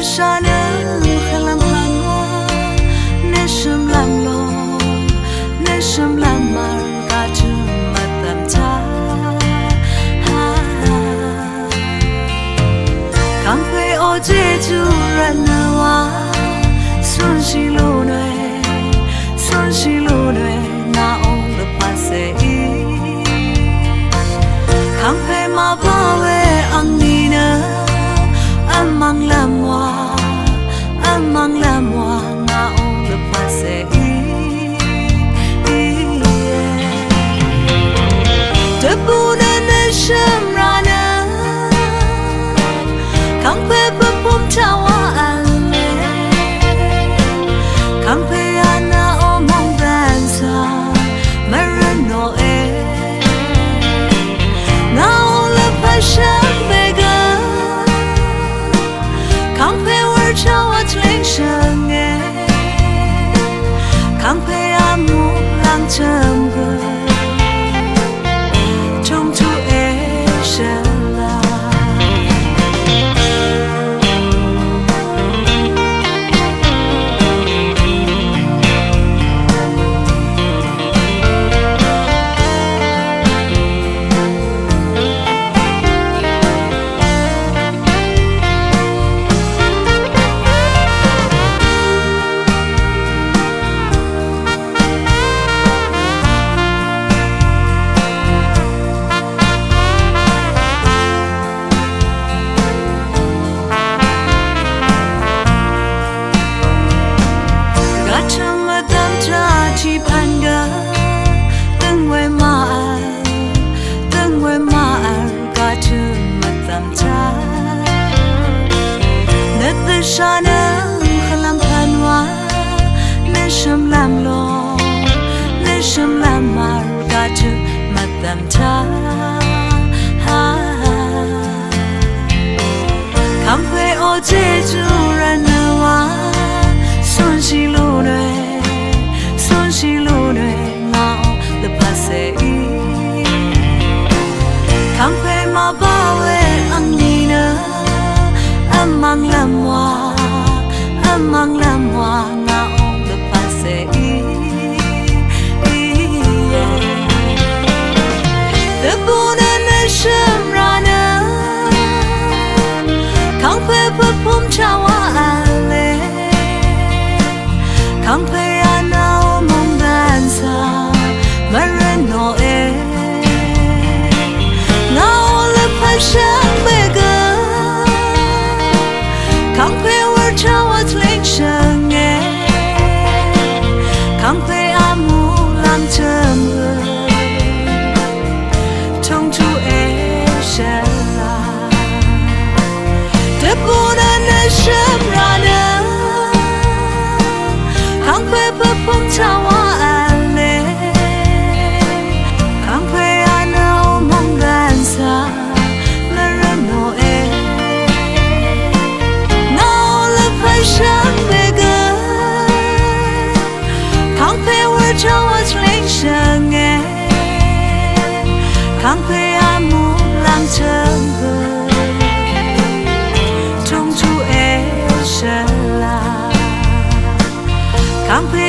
Shanam khalam hanwa nesham lam lo nesham lam mar ka tu matam ta kang phe o je chu ranawa sun shi lo nwe na ong the pase kang phe ma ba we ang ni na amang la moi na on le passé de buna na shamrana kang pe pum tawa ale kang pe ana o mong dansa marano na on le passé kang pe amu lang cham ge trong chu e shala Shanam khalam hanwa nesham lam lo nesham lam mar ka tu matam ta kam phe o je chu ranawa sun shi lo nwe na le pase kam phe ma ba we ang ni na amang la moi na on le passé de buna na shamrana kang pe pum chawa ale kang pe ana o mong dansa marano na on le passé kang pe war chawa tling shang kang pe amu lang cham trong chu e shala de buna na shamrana kang pe pum chawa ale kang pe ana o mong dansa marano Shang bega kang pe war chawa tling shang kang pe amu lang cham trong chu e shala kang pe